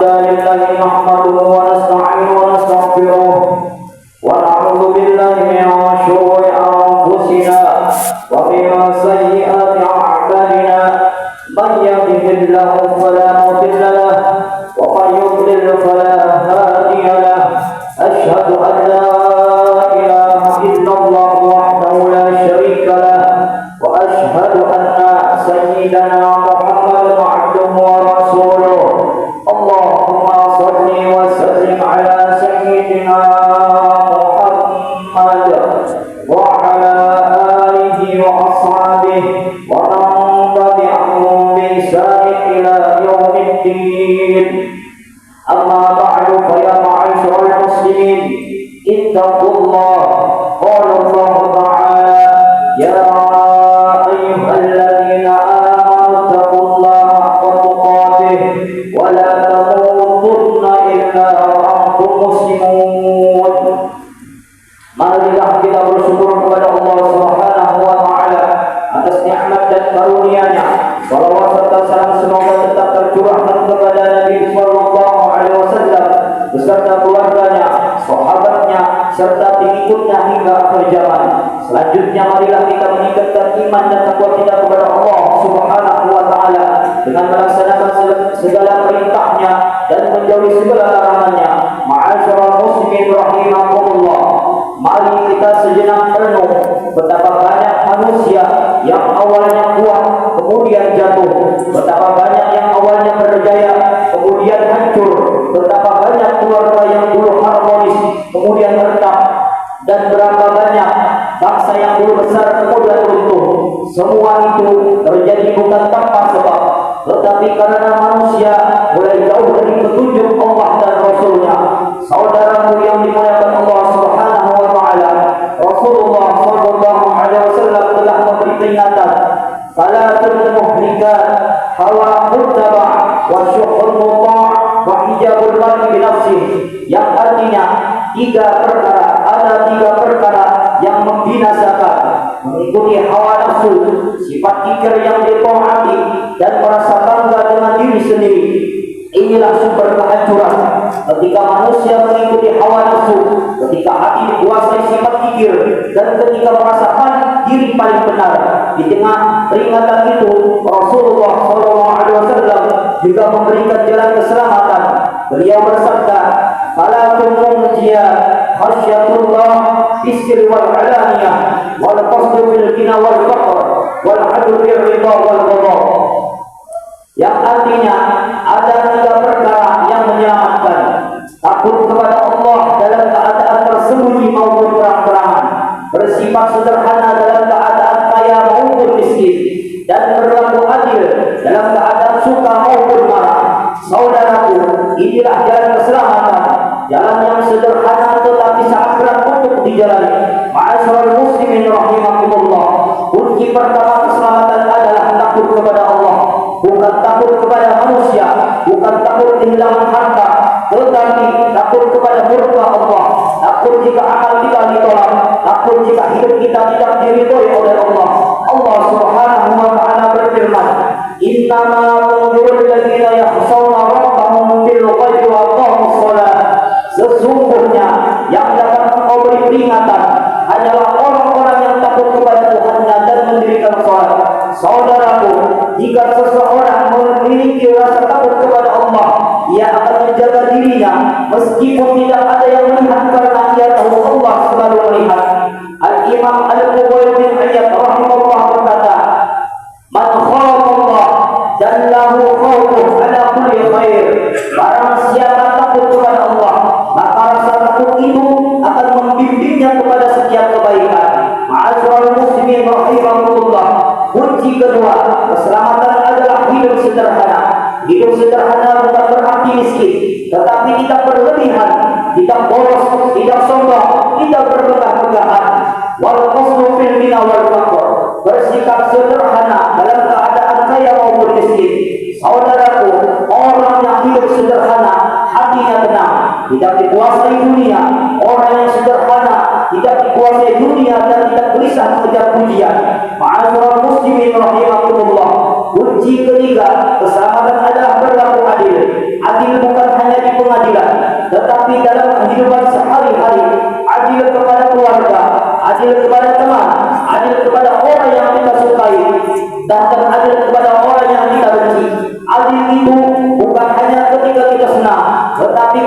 لله نحمده ونستعينه ونستغفره ونعوذ بالله من شرور أنفسنا ومن سيئات أعمالنا من يهده الله فلا مضل له ومن يضلل فلا هادي له أشهد أن لا إله إلا الله وحده لا شريك له وأشهد أن سيدنا محمدا عبده ورسوله اللهم صل وسلم على سيدنا محمد وعلى آله وأصحابه ومن تبعهم بإحسان إلى يوم الدين. أما بعد فيا معاشر المسلمين اتقوا الله. قال الله تعالى: يا أيها الذين آمنوا اتقوا الله حق تقاته ولا تموتن إلا وأنتم مسلمون. Marilah kita bersyukur kepada Allah Subhanahu wa taala atas nikmat dan karunia-Nya. Salawat serta salam semoga tetap tercurahkan kepada Nabi sallallahu alaihi wasallam beserta keluarganya, sahabatnya serta pengikutnya hingga akhir zaman. Selanjutnya marilah kita meningkatkan iman dan takwa kita kepada Allah Subhanahu wa taala dengan melaksanakan segala perintahnya dan menjauhi segala larangannya. Ma'asyiral muslimin rahimakumullah. Mari kita sejenak renung betapa banyak manusia yang awalnya kuat kemudian jatuh, betapa banyak yang awalnya berjaya kemudian hancur, betapa banyak keluarga yang dulu harmonis kemudian retak, dan berapa banyak bangsa yang dulu besar kemudian runtuh. Semua itu terjadi bukan tanpa sebab, tetapi karena manusia mulai jauh dari petunjuk Allah dan Rasul-Nya. Saudaramu yang dimuliakan Allah Subhanahu wa taala, Rasulullah sallallahu alaihi wasallam telah memberi peringatan, salatul muhlikat, hawa muttaba wa syuhul muta' wa hijabul mar'i bi nafsihi, yang artinya ada tiga perkara yang membinasakan: mengikuti hawa nafsu, sifat kikir yang ditaati, dan merasa bangga dengan diri sendiri. Inilah sumber kehancuran. Ketika manusia mengikuti hawa nafsu, ketika hati dikuasai sifat kikir, dan ketika merasakan diri paling benar. Di tengah peringatan itu, Rasulullah SAW juga memberikan jalan keselamatan. Beliau bersabda, "Falakum munjiyah khasyatullah bisir wal alaniyah wal qasdu bil ghina wal faqr wal adl bil ridha wal qada." Yang artinya ada tiga perkara yang menyelamatkan: takut kepada Allah dalam keadaan tersembunyi maupun terang-terangan, bersifat sederhana dalam keadaan kaya maupun miskin, dan berlaku adil dalam keadaan suka maupun marah. Saudaraku, inilah jalan keselamatan, jalan yang sederhana tetapi sangat berat untuk dijalani. Ma'asyiral muslimin rahimakumullah. Kunci pertama keselamatan adalah takut kepada Allah, bukan takut kepada manusia, bukan takut kehilangan harta, tetapi takut kepada murka Allah, takut jika amal kita ditolak, takut jika hidup kita tidak diridhoi oleh Allah. Allah Subhanahu wa taala berfirman, "Innama tunzirul ladzina yakhshawna rabbahum bil ghaibi wa aqamus shalah." Sesungguhnya yang dapat engkau beri peringatan hanyalah orang-orang yang takut kepada Tuhannya dan mendirikan salat. Saudaraku, jika seseorang memiliki rasa takut kepada Allah, ia akan menjaga dirinya meskipun tidak ada yang melihat, karena ia tahu Allah selalu melihat. Al-Imam Al-Fudail bin Iyad rahimahullah berkata, "Man khafa Allah jallahu khawfuhu ala kulli khair." Barang siapa takut kepada Allah, maka rasa takut itu akan membimbingnya kepada setiap kebaikan. Ma'asyiral muslimin rahimakumullah. Kunci kedua keselamatan adalah hidup sederhana. Hidup sederhana bukan berarti miskin, tetapi tidak berlebihan, tidak boros, tidak sombong, tidak bermegah-megahan. Wal qasdu fil ghina wal faqr, bersikap sederhana dalam keadaan kaya maupun miskin. Saudaraku, orang yang hidup sederhana hatinya tenang, tidak dikuasai dunia. Orang yang sederhana tidak dikuasai dunia dan tidak gelisah mengejar pujian. Ma'asyiral muslimin rahimakumullah. Kunci ketiga keselamatan adalah berlaku adil. Adil bukan tetapi dalam kehidupan sehari-hari, adil kepada keluarga, adil kepada teman, adil kepada orang yang kita sukai, bahkan adil kepada orang yang kita benci. Adil itu bukan hanya ketika kita senang, tetapi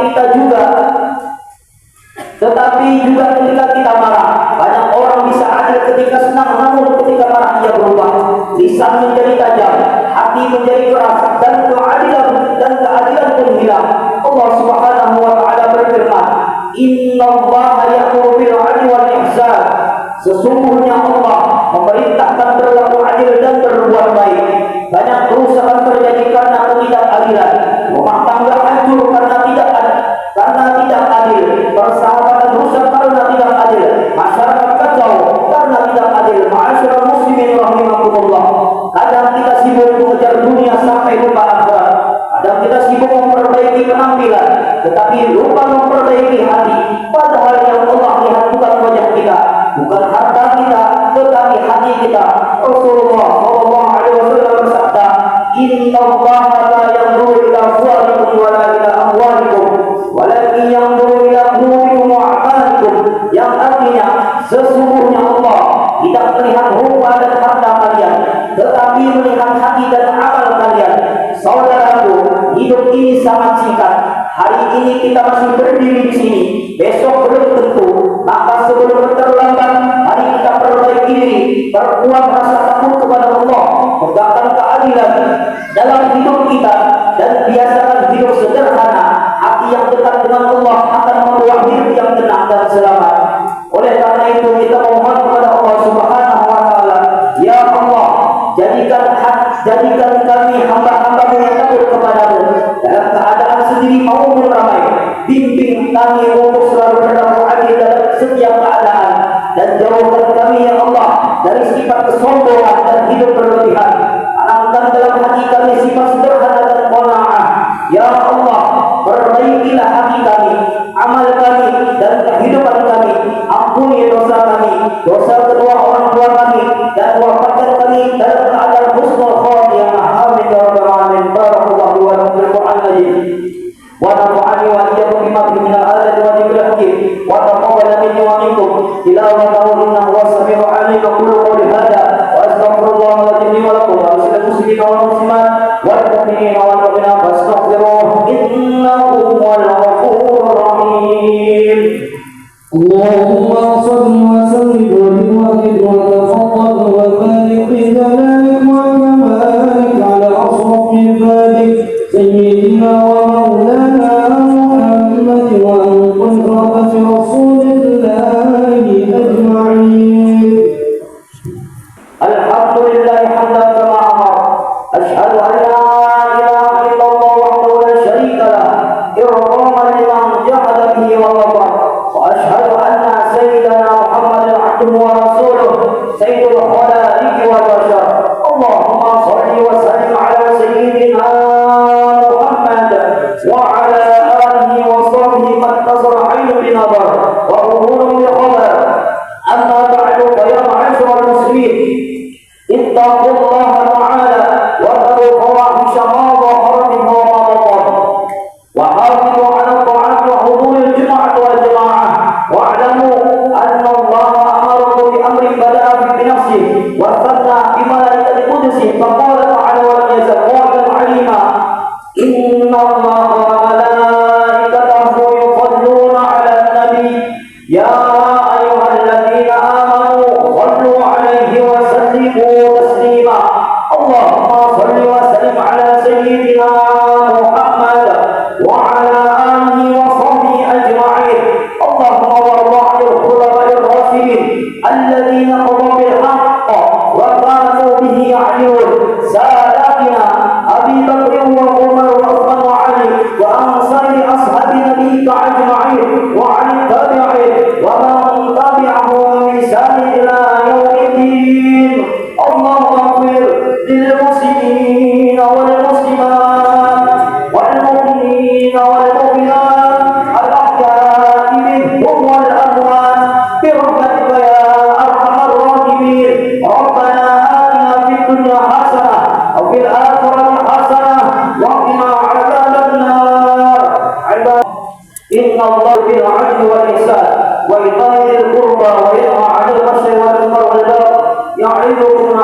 juga ketika kita marah. Banyak orang bisa adil ketika senang, namun ketika marah ia berubah. Lisan menjadi tajam, hati menjadi keras, dan keadilan pun hilang. Allah Subhanahu wa taala berfirman, "Innallaha ya'muru bil 'adli wal ihsan." Sesungguhnya Allah memerintahkan berlaku adil dan berbuat baik. Banyak kerusakan terjadi karena ketidakadilan. Rumah tangga hancur karena tidak adil. Persahabatan rusak karena tidak adil. Masyarakat kacau karena tidak adil. Ma'asyiral muslimin rahimakumullah. Kadang kita sibuk mengejar dunia sampai lupa akhirat. Kadang kita sibuk memperbaiki penampilan, tetapi lupa memperbaiki hati. Padahal yang Allah lihat bukan wajah kita, bukan harta kita, tetapi hati kita. Rasulullah sallallahu alaihi wasallam bersabda, "Innallaha la yanzuru ila suwarikum wa la ila amwalikum, walakin yanzuru ila qulubikum wa a'malikum." Yang artinya, sesungguhnya Allah tidak melihat rupa dan harta kalian, tetapi melihat hati dan amal kalian. Saudaraku, hidup ini sangat singkat. Hari ini kita masih berdiri di sini, besok belum tentu. Maka sebelum terlambat, mari kita perbaiki diri, perkuat rasa takut kepada Allah, tegakkan keadilan dalam hidup kita, dan biasakan hidup sederhana. Hati yang dekat dengan Allah akan membawa hidup yang tenang dan selamat. Oleh karena itu kita mohon kepada Allah Subhanahu wa taala, ya Allah, jadikan kami hamba-hamba-Mu yang takut kepadamu dalam keadaan sendiri maupun ramai. Bimbing kami untuk selalu berlaku adil dalam setiap keadaan, dan jauhkan kami ya Allah dari sifat kesombongan dan hidup berlebihan. Tanamkan dalam hati kami sifat sederhana dan qanaah. Ya Allah, perbaikilah hati kami, amal kami, dan kehidupan kami. Ampuni dosa kami, dosa kedua orang tua kami, dan wafatkan kami dalam keadaan husnul khatimah. Amin ya rabbal alamin. Barakallahu wa lakum fil Qur'an al-Karim. Wa nafa'ani wa iyyakum bima fihi min al-ayati wa dhikril hakim. Wa taqabbal minni wa minkum tilawatahu innahu was-sami'ul 'alim. Qulu qawli hadha wa astaghfirullah li wa lakum wa lisal muslimin wal muslimat wal mu'minina wal mu'minat fastaghfiruhu innahu huwal ghafurur rahim. Allahumma salli wa sallim wa barik wa tafaddal wa barik bi jalalik wa barik ala asrafil ibadik sayyidina wa maulana Muhammad wa qurrati rasulillahi ajma'in. Alhamdulillah hamdan kama amar. Asyhadu an la ilaha illallah wahdahu la syarika lah, irhaman liman jahada bihi wa ghafar. وأشهد أن سيدنا محمد عبده ورسوله سيد الخلائق والبشر. اللهم صل وسلم على سيدنا محمد وعلى آله وصحبه قد نصر عين بنظر وظهور بخبر. أما بعد فيا معاشر المسلمين، اتقوا الله تعالى وذروا فواحش ما ظهر منه وما بطن، وحافظوا على الطاعات وحضور الجمعة والجماعة. واعلموا أن الله أمركم بأمر بدأ بنفسه وثنى بملائكة قدسه، فقال تعالى ولم يزل قائلا عليما: إن الله وملائكته يصلون على النبي يا أيها الذين آمنوا صلوا عليه وسلموا تسليما. اللهم صل وسلم على سيدنا محمد وعلى آله وصحبه أجمعين. اللهم وارض عن الخلفاء الراشدين الذين قضوا بالحق وكانوا به يعدلون، ساداتنا أبي بكر وعمر وعثمان وعلي، وعن سائر أصحاب نبيك أجمعين، وعن التابعين ومن تبعهم بإحسان إلى يوم الدين. اللهم اغفر للمسلمين والمسلمات والمؤمنين والمؤمنات الأحياء منهم والأموات برحمتك يا أرحم الراحمين. ربنا آتنا في الدنيا حسنة وفي الآخرة حسنة وقنا عذاب النار. عباد إن الله بالعدل والإحسان وإيتاء ذي القربى وينهى عن الفحشاء والمنكر والبغي يعظكم